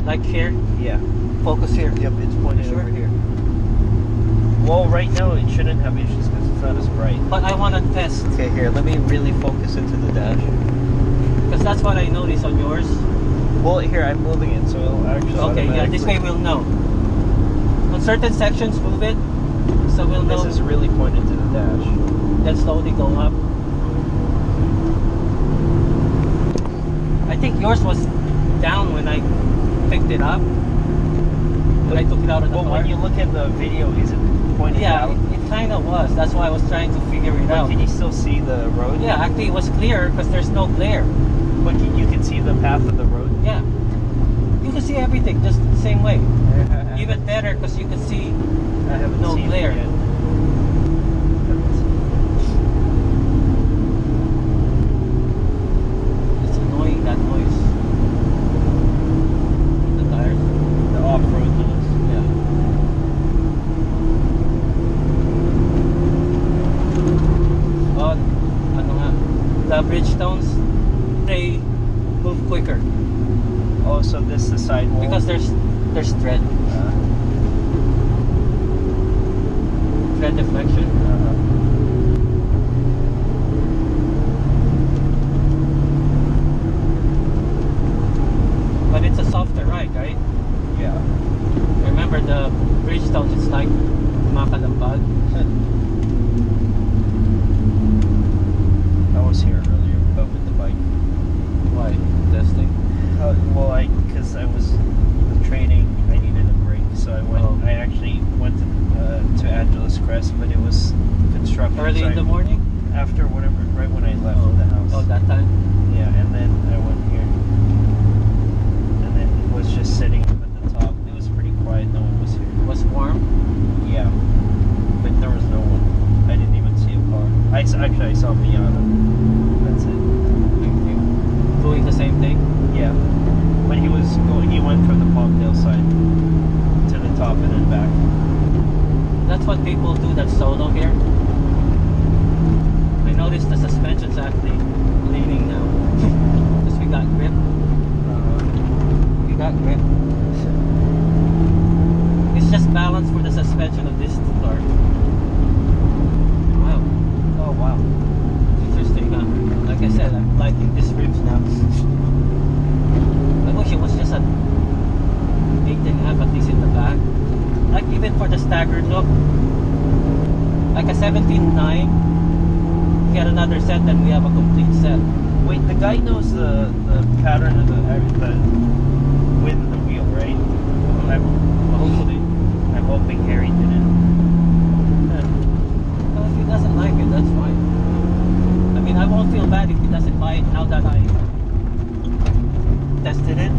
Like here? Yeah. Focus here. Yep, it's pointed Sure. over here. Well, right now it shouldn't have issues because it's not as bright. But I want to test. Okay, here, let me really focus into the dash. Because that's what I noticed on yours. Well, here, I'm moving it, so it'll actually Okay, yeah, this way we'll know. On certain sections, move it. So we'll know. This is really pointed to the dash. Then slowly go up. I think yours was down when I picked it up. When I took it out of the car. When you look at the video, is it pointed Yeah, out? it kind of was. That's why I was trying to figure it out. Can you still see the road? Yeah, actually it was clear because there's no glare. But you can see the path of the road? Yeah. You can see everything just the same way. Even better because you can see I haven't no seen glare. it yet. It's annoying, that noise. The tires. The off-road noise. Yeah. Oh, ano nga. The Bridgestones, they move quicker. Oh, so this is the sidewall? Because there's tread. Tread deflection. But it's a softer ride, right? Yeah. Remember the Bridgestones, it's like makalampag. I was here earlier, but with the bike. Why? Testing? Well, because I was training, I needed a break, so I went. Oh. I actually went to Angeles Crest, but it was construction. Early in the morning? After whatever, right when I left the house. Oh, that time? Yeah, and then I went here, and then it was just sitting up at the top. It was pretty quiet. No one was here. It was warm? Yeah, but there was no one. I didn't even see a car. Actually I saw Miata. That's it. Doing the same thing? Yeah, but he was going. He went from the Palmdale side to the top and then back. That's what people do that's solo here. I noticed the suspension's actually leaning now. Because we got grip. We got grip. It's just balance for the suspension of this car. Wow. Oh wow. Interesting, huh? Like I said, I'm liking these rims now. I wish it was just a 8.5 at least in the back. Like even for the staggered look. Like a 17.9. Get another set, then we have a complete set. Wait, the guy knows the pattern of the width of the wheel, right? Hopefully. I'm hoping Harry didn't. Well, if he doesn't like it, that's fine. I mean, I won't feel bad if he doesn't buy it now that I tested it.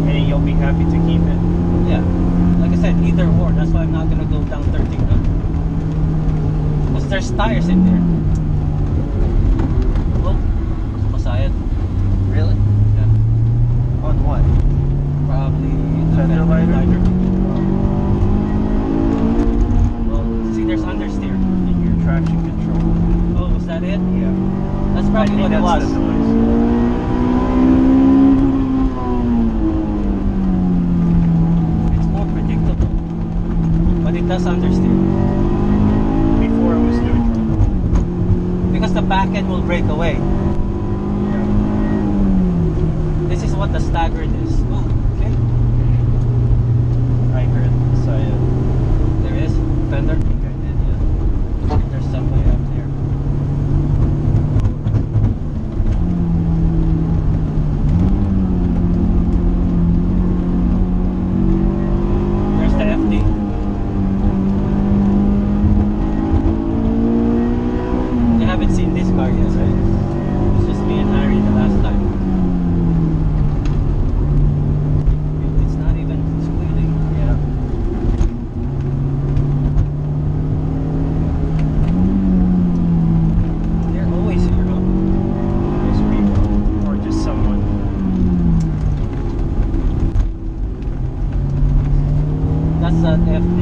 And you'll be happy to keep it. Yeah. Like I said, either or. That's why I'm not gonna go down 1300. Because there's tires in there. Oh, masayad. Really? Yeah. On what? Probably Fender lighter? Well, see, there's understeer. In your traction control. Oh, was that it? Yeah. That's probably what it was. The noise. It's more predictable. But it does understeer. Before it was neutral. Because the back end will break away. Yeah. This is what the staggered is. Oh, okay. I heard Saya. There is fender. I think I did, yeah. There's somebody up there. There's the FD. You haven't seen this car yet, right? It's just me and Harry the last time. It's not even squealing. Yeah. They're always here, huh? Most people. Or just someone. That's that FD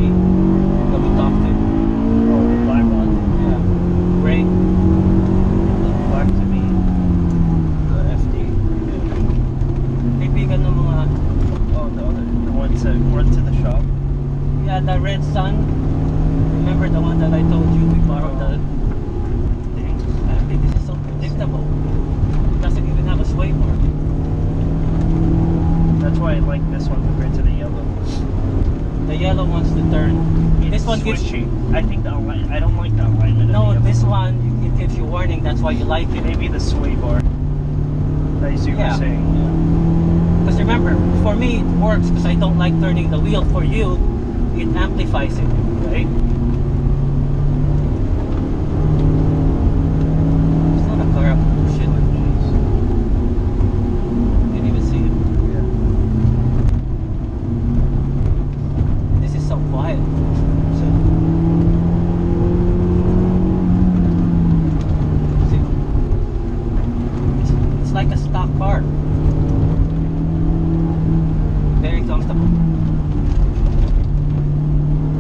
that we talked to. Oh, the black one. Yeah. Gray. It looked black to me. The FD. the red sun. Remember the one that I told you we borrowed the thing? I think this is so predictable. It doesn't even have a sway bar. That's why I like this one compared to the yellow. The yellow one's the turn. This one gives switchy. I think the align. I don't like the alignment. no. of the This yellow. one it gives you warning. That's why you like it. Maybe the sway bar. As you were saying. Because remember, for me it works because I don't like turning the wheel. For you, it amplifies it, right? It's not a car up. Shit. Didn't even see it. Yeah. This is so quiet. See? It's like a stock car. Very comfortable.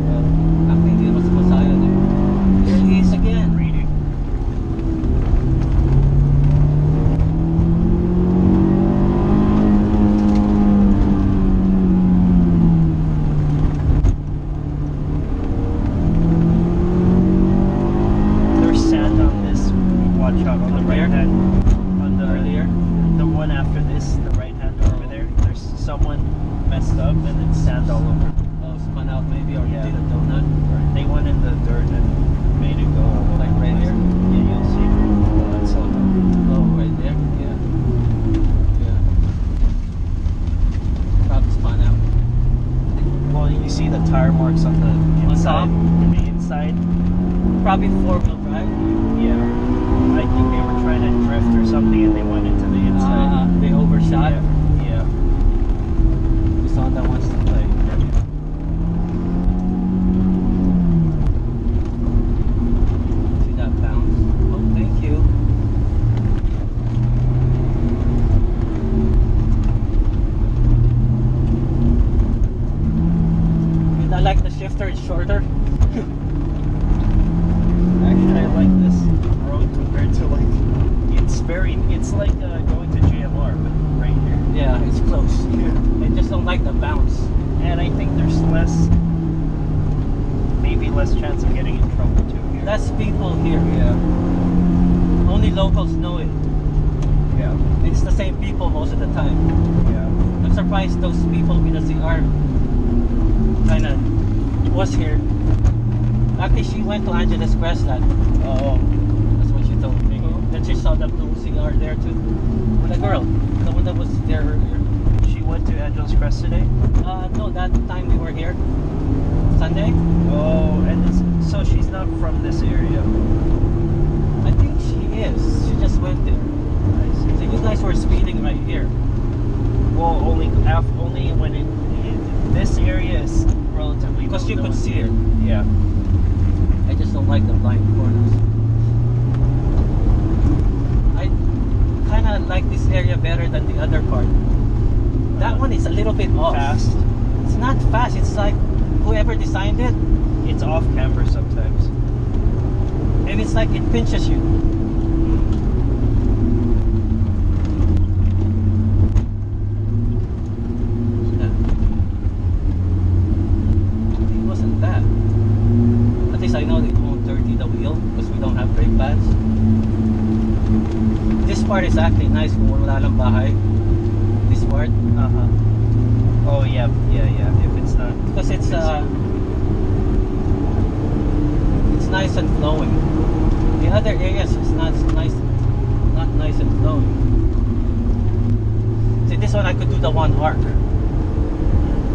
Yeah. Actually, hindi naman sumasayad eh. There he is again. Reading. There's sand on this. Watch out on the Up right there? hand. On the Earlier? the one after this, the right hand over there. There's someone messed up and it's sand all over. Oh, spun out maybe, or Yeah. you did a donut. Or they went in the dirt and made it go all over Like the right place. here? Yeah, you'll see. Oh, that's so dumb. Oh, right there? Yeah. Yeah. Probably spun out. Well, you see the tire marks on the inside. top? The inside. Probably four-wheel drive. Yeah. I think they were trying to drift or something and they went into the inside. They overshot. Yeah. We saw that once to play. See that bounce? Oh, thank you. And I like the shifter, it's shorter. Actually, I like this road compared to like, it's like going to GMR, but right here. Yeah, it's close. I just don't like the bounce. And I think there's maybe less chance of getting in trouble too here. Less people here. Yeah. Only locals know it. Yeah. It's the same people most of the time. Yeah. I'm surprised those people with the CR kind of was here. Actually, she went to Angeles Crest that. Oh. That's what she told me. Then she saw the blue CR there too. With a girl. The one that was there earlier. She went to Angeles Crest today? No, that time we were here. Sunday. Oh, and so she's not from this area. I think she is. She just went there. I see. So you guys were speeding right here. Well, only when this area is relatively Because you well could known. see her. Yeah. I just don't like the blind corners. I kind of like this area better than the other part. That one is a little bit off. Fast. It's not fast. It's like whoever designed it, It's off camber sometimes. and it's like it pinches you. It wasn't that. At least I know they won't dirty the wheel because we don't have brake pads. This part is actually nice kung wala lang bahay. This part. Uh-huh. Oh, yeah. If it's not... Because it's nice and flowing. The other areas is not nice and flowing. See, this one I could do the one arc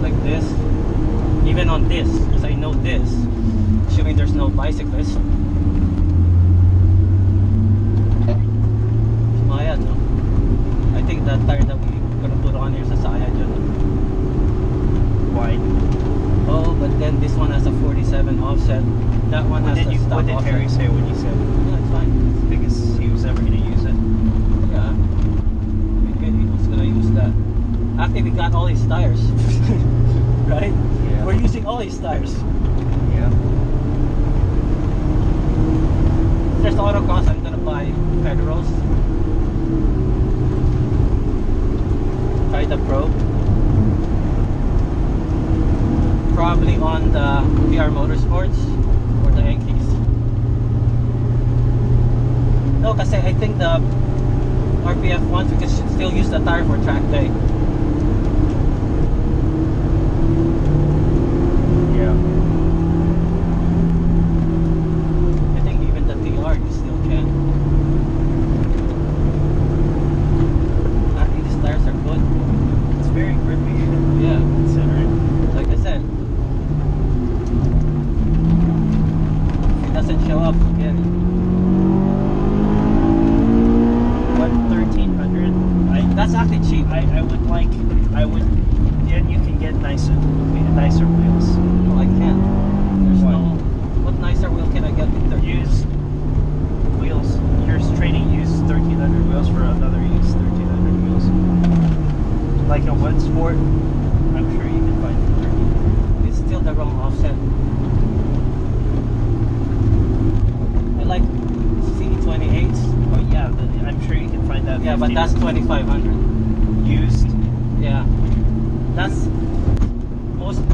like this, even on this, because I know this, assuming there's no bicyclist. Maya, no. I think that tire that we're gonna put on here is a Saya dyan. Wide. Oh, but then this one has a 47 offset. That one has a stock What did offset. Harry say when you said Yeah, it's fine. because he was never going to use it? Yeah. Maybe he was gonna use that. After we got all his tires. Right? Yeah. We're using all his tires. Yeah. If there's autocross, I'm gonna buy Federals. Try the Pro. probably on the PR Motorsports or the Yankees. No, kasi I think the RPF ones we can still use the tire for track day. Yeah. I think even the TR you still can. Actually, these tires are good. It's very grippy. Yeah, Considering. like I said, if it doesn't show up, forget it. What, 1300? That's actually cheap. I would like, then you can get nicer wheels. No, I can't. There's Why? no. What nicer wheel can I get with 30? Used wheels. You're trading used 1300 wheels for another used 1300 wheels. Like a one sport, I'm sure you can find 30. It's still the wrong offset. I like C28s. Oh yeah, I'm sure you can find that. Yeah, but 50 that's 2500. used. Yeah, that's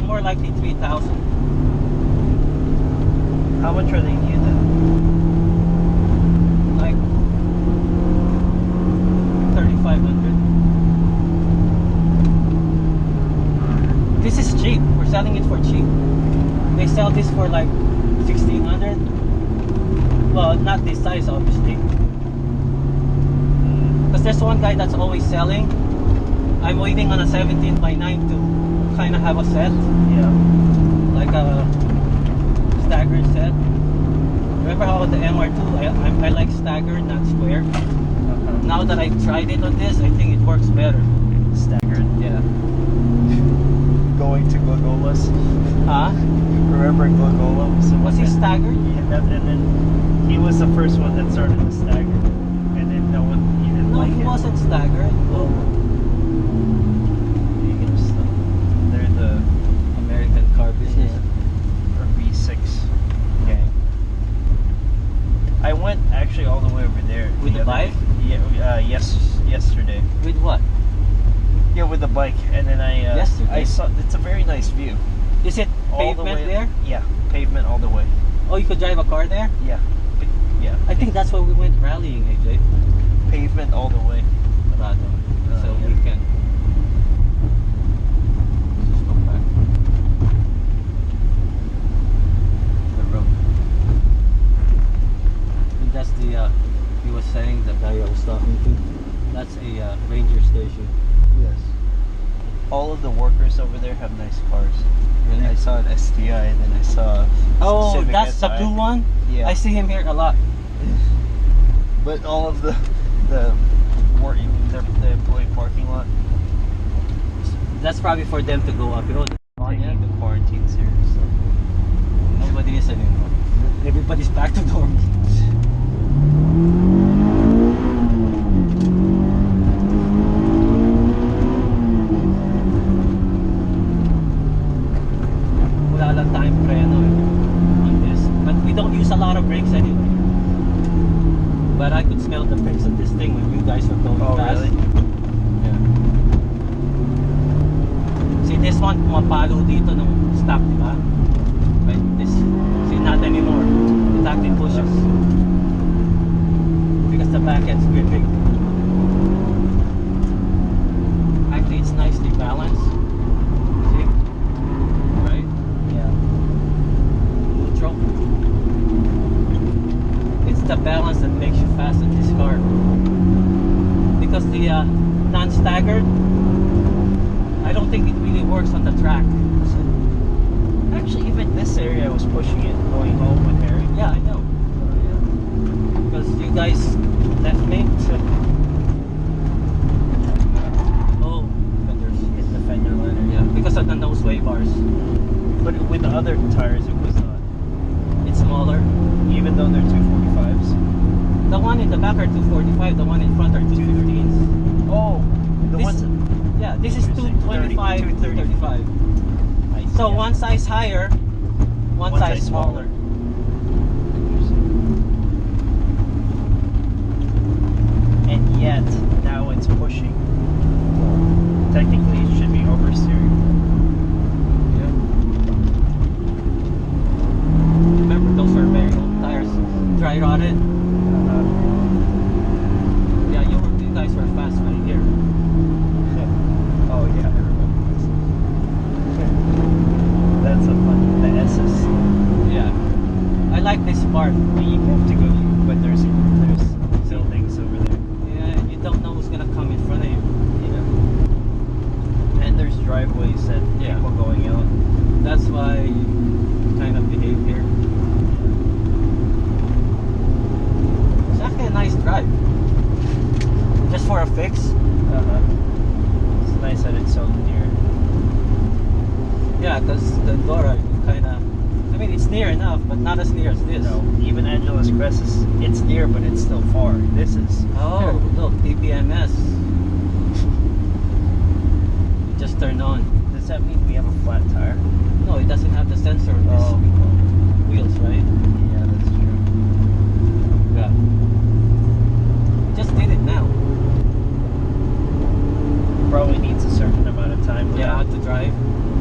more likely 3000. How much are they new then? Like 3500. This is cheap. We're selling it for cheap. They sell this for like 1600. Well, not this size obviously. Because there's one guy that's always selling. I'm waiting on a 17x9 to kind of have a set, Yeah. like a staggered set. Remember how the MR2, I like staggered, not square. Now that I've tried it on this, I think it works better. Staggered. Yeah. Going to Glagolas. Huh? Remember Glagola? Was he staggered? And then he was the first one that started the stagger. And then no one, he didn't No, like he it. wasn't staggered. Oh, They're the American car business. or V6 gang. I went actually all the way over there. With the other bike? day. Yeah, yesterday. With what? Yeah, with the bike, and then I Yesterday? saw it's a very nice view. Is it All the pavement way there? Yeah, pavement all the way. Oh, you could drive a car there? Yeah, yeah. I think that's why we went rallying, AJ. Pavement all the way. Rado. So yeah. we can. Let's just go back. The road. And that's the, he was saying, the guy I was talking to. That's a ranger station. Yes. All of the workers over there have nice cars. Really? I saw an STI, and then I saw. Oh, Civic that's SI. the blue one? Yeah. I see him here a lot. But all of the employee parking lot. That's probably for them to go up road. Taking the quarantine serious. Nobody is anymore. Everybody's back to normal. Wala lang tayong preno on this. But we don't use a lot of brakes anyway. But I could smell the brakes of this thing when you guys were going Oh, fast. really? Yeah. See, this one, pumapalo dito ng stop, di ba? Right? This, see, not anymore. It actually pushes. Because the back end's gripping. Actually, it's nicely balanced. See? Right? Yeah. Neutral. It's the balance that makes you fast in this car. Because the non-staggered, I don't think it really works on the track. Actually, even this area, I was pushing it going home with Harry. Yeah, I know. Because you guys left me. Oh, fenders. Hit the fender liner. Yeah, because of the noseway bars. But with the other tires, it was not. It's smaller. Even though they're 245s. The one in the back are 245, the one in front are 215s. Oh, the This- ones. Yeah, this is 225, 235. So one size higher, one size smaller. And yet, now it's pushing. Technically, it should be oversteering. Yeah. park. You have to go, but there's buildings over there. Yeah, you don't know who's gonna come in front of you. Yeah. And there's driveways that people going out. That's why you kind of behave here. It's actually a nice drive. Just for a fix. It's nice that it's so near. Yeah, because the Dora, you kind of. I mean, it's near enough, but not as near as this. No, even Angeles Crest it's near, but it's still far. This is. Oh, look, TPMS. It just turned on. Does that mean we have a flat tire? No, it doesn't have the sensor on this wheels, right? Yeah, that's true. Yeah. It just did it now. Probably needs a certain amount of time. Yeah, to drive.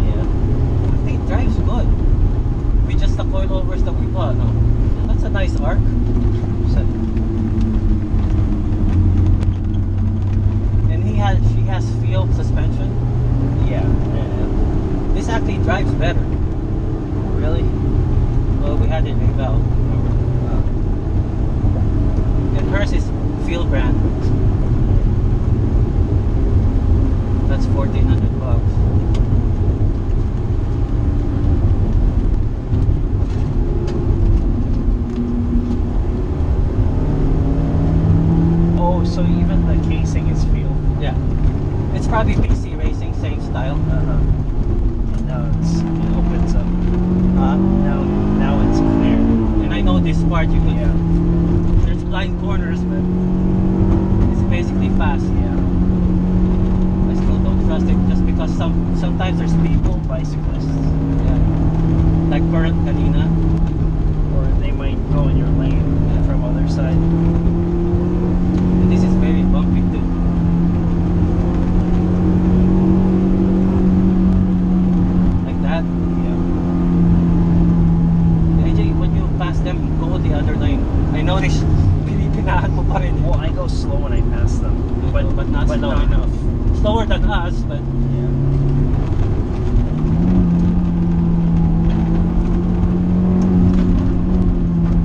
Yeah. I think it drives good. With just the coilovers that we bought. No. That's a nice arc. And she has field suspension. Yeah. This actually drives better. Really? Well, we had it reval. And hers is field brand. That's $1,400. Oh, so even the casing is field. Yeah. It's probably PC Racing, same style. And now it opens up. Now it's clear. And I know this part you could. Yeah. There's blind corners, but it's basically fast. Yeah. I still don't trust it just because sometimes there's people. Bicyclists. Yeah. Like current kanina. Or they might go in your lane from other side. And this is very bumpy too. Like that. Yeah. AJ, when you pass them, go the other lane. I noticed pinipinahan mo pa rin. Well, I go slow when I pass them, but not slow enough. Slower than us, but yeah.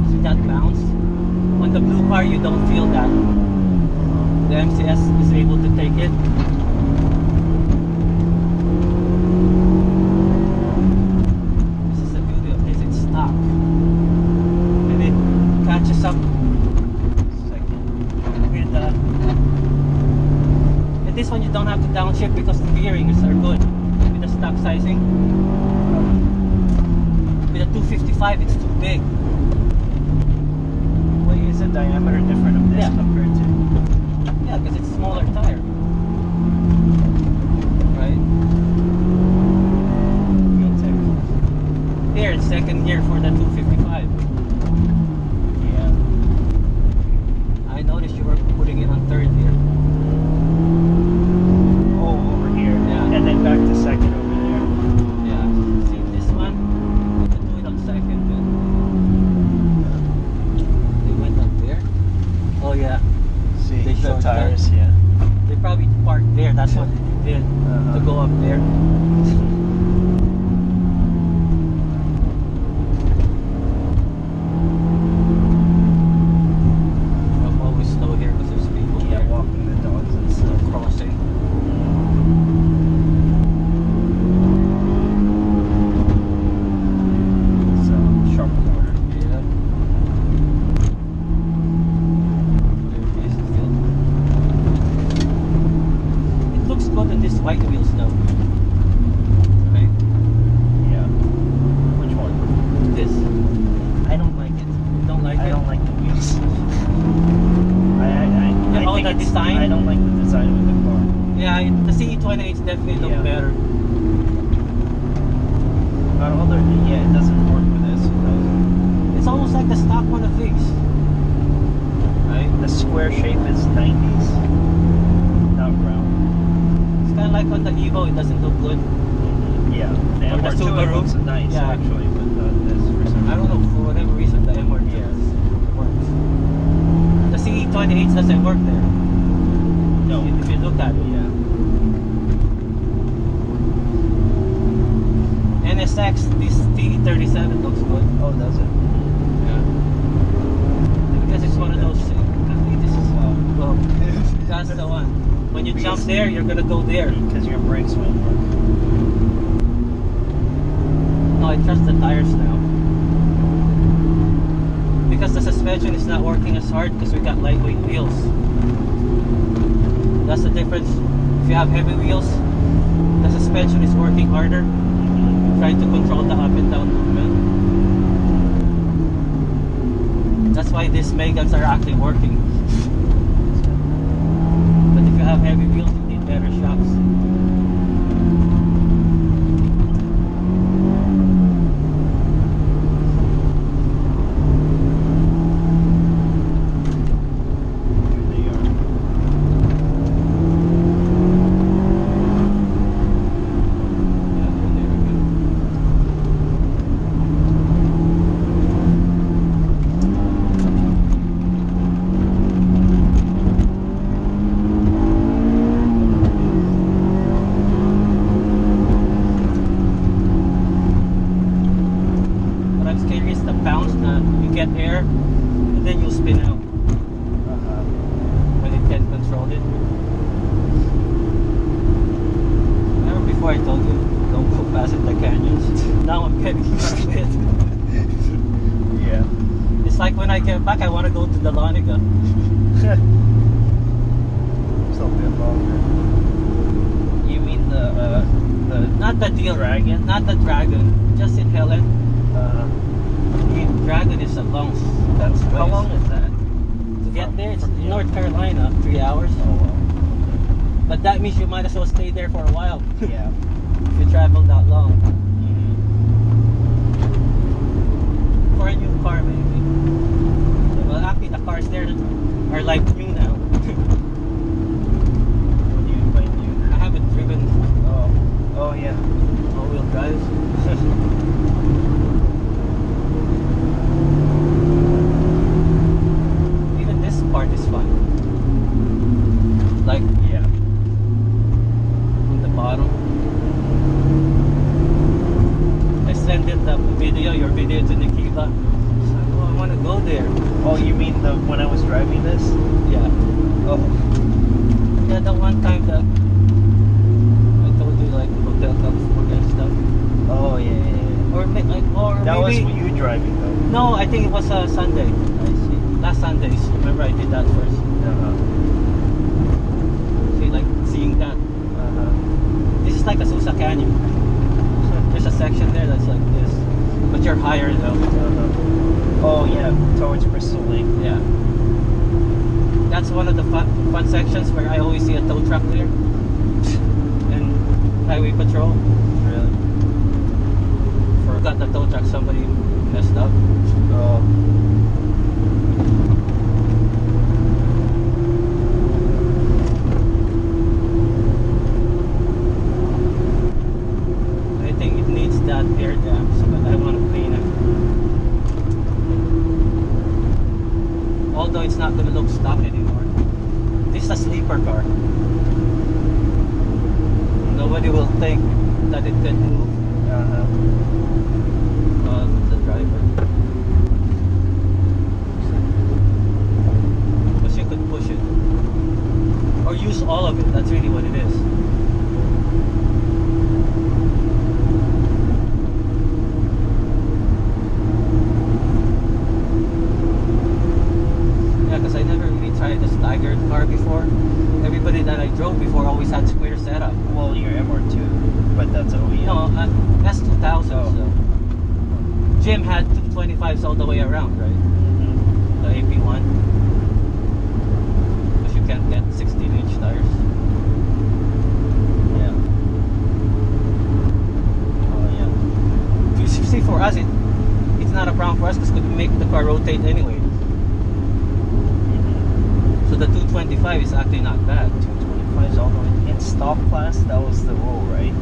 see that bounce? On the blue car, you don't feel that. The MCS is able to take it. This is the beauty of this, it's stock. And it catches up with and this one you don't have to downshift because the bearings are good with the stock sizing. With a 255 it's too big. What is the diameter different of this compared to? Yeah, because it's a smaller tire. Right? Here it's second gear for the 255. Yeah. I noticed you were putting it on third gear. Oh, over here. Yeah. And then back to second over there. Yeah. See this one? You can do it on second then. They went up there. Oh yeah. See They the shortcut. tires, yeah. They probably parked there. That's what they did to go up there. I'm always slow here because there's people Yeah, there walking the dogs and stuff. crossing. So sharp corner. Yeah. There it is still. It looks good on these white wheels though. Right? Yeah. Which one? This. I don't like it. You don't like I it? don't like the wheels. I Oh, think the it's- design? I don't like the design of the car. Yeah, the CE28s definitely look Yeah. better. But other it doesn't work with this. It doesn't. It's almost like the stock one of these. Right? The square shape is 90s, not round. It's kind of like on the Evo, it doesn't look good. Yeah, the Or the MR2 Subaru. looks nice Yeah. actually, but this for some I don't know, for whatever reason, the MR2 works. The CE28s doesn't work there. No. If you look at it, Yeah. NSX, this T37 looks good. Oh, does it? Yeah. there, you're gonna go there. Because your brakes won't work. No, I trust the tires now. Because the suspension is not working as hard because we got lightweight wheels. That's the difference. If you have heavy wheels, the suspension is working harder, trying to control the up and down movement. That's why these Megans are actually working. But if you have heavy wheels, you need better shocks. Get air and then you'll spin out when it can't control it. Remember before I told you don't go past the canyons? Now I'm getting used to it. Yeah. It's like when I get back I want to go to the Loniga. Something longer. You mean the not the deal dragon? Not the dragon, just in Helen. Dragon is a long. How long is that? To get there, it's North Carolina, 3 hours. Oh wow. But that means you might as well stay there for a while. Yeah. If you travel that long. For a new car, maybe. Well, actually, the cars there are like new now. What do you mean by new? I haven't driven. Oh yeah. All-wheel drives. Part is fun. Like, yeah, on the bottom. I sent it the video, your video to Nikita. She's like, oh, I want to go there. Oh, you mean when I was driving this? Yeah. Oh. Yeah, the one time that I told you like Hotel California and stuff. Oh yeah, yeah, yeah. Or that maybe, was you driving though. No, I think it was a Sunday. I see. Last Sundays, remember I did that first. See, like seeing that. This is like a Susa Canyon. There's a section there that's like this, but you're higher though. Oh yeah, towards Crystal Lake. Yeah. That's one of the fun sections where I always see a tow truck there. And highway patrol. Really? Forgot the tow truck, somebody messed up. Oh. That air dams, but I want to clean it. Although it's not going to look stock anymore. This is a sleeper car. Nobody will think that it can move. The driver. But you could push it. Or use all of it. That's really what it is. Because I never really tried the staggered car before. Everybody that I drove before always had square setup. Well, your MR2, but that's OEM. No, S2000. So. Jim had 225s all the way around, right? The AP1. Because you can't get 16-inch tires. Yeah. Oh yeah. You see, for us, it's not a problem for us because we can make the car rotate anyway. So the 225 is actually not bad. 225 is all the way in stock class. That was the rule, right?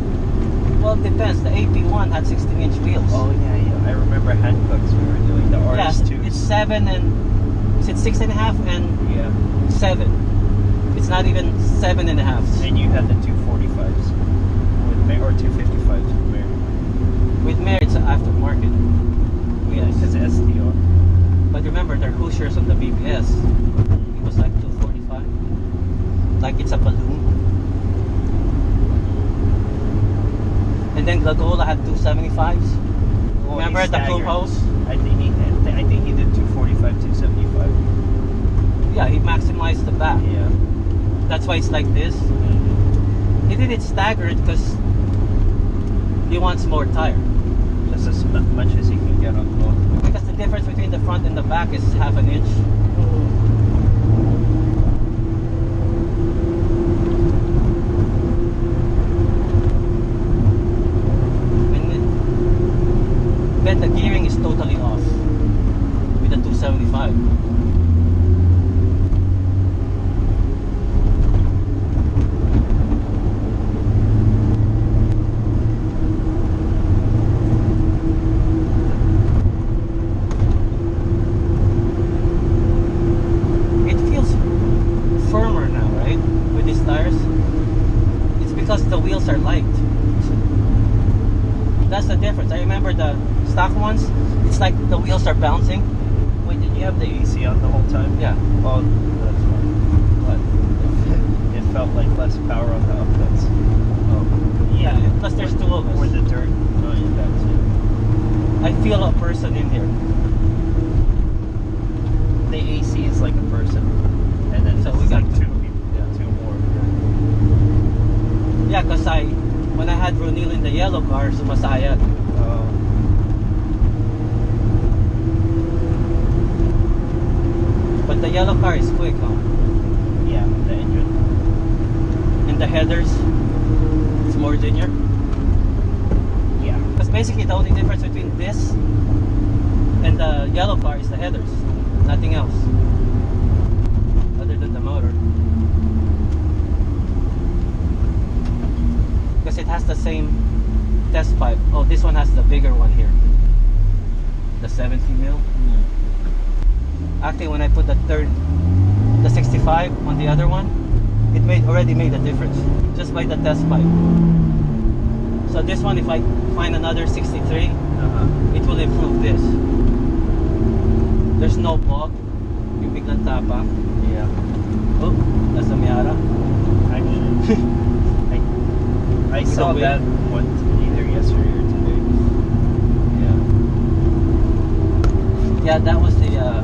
Well, it depends. The AP1 had 16-inch wheels. Oh yeah, yeah. I remember Hancock's. We were doing the RS2. Yeah, it's 7 and is it 6.5 and yeah 7. It's not even 7.5. And you had the 245s with Mary, or 255s with Mary. With Mary, it's an aftermarket. Yeah, because STR. But remember, they're Hoosiers on the BBS. It was like 245. Like it's a balloon. then Glagola had 275s. Well, Remember he at the plume staggered. hose? I think he did 245, 275. Yeah, he maximized the back. Yeah. That's why it's like this. He did it staggered because he wants more tire. Just as much as he can get on both. Because the difference between the front and the back is half an inch. Then the gearing is totally off with the 275. It feels firmer now, right? With these tires. It's because the wheels are light. That's the difference. I remember the stock ones, it's like the wheels are bouncing. Wait, did you have the AC on the whole time? Yeah. Oh, that's fine. But it felt like less power on the upcuts. Oh. Yeah. Plus there's two of us. Or the dirt. Oh, yeah, that too. I feel a person in here. The AC is like a person. And then So it's we got like two. two people. Yeah, two more. Yeah, because when I had Ronil in the yellow car, sumasayat. But the yellow car is quick, huh? Yeah, the engine. And the headers, it's more linear. Yeah. Because basically the only difference between this and the yellow car is the headers. Nothing else. Other than the motor. Because it has the same test pipe. Oh, this one has the bigger one here. The 70 mil. Actually, when I put the 65 on the other one, it already made a difference just by the test pipe. So this one, if I find another 63, it will improve this. There's no bog. Yung biglang tapa. Yeah. Oh, that's a Miata. Actually, I saw wait. that one either yesterday or today. Yeah, that was the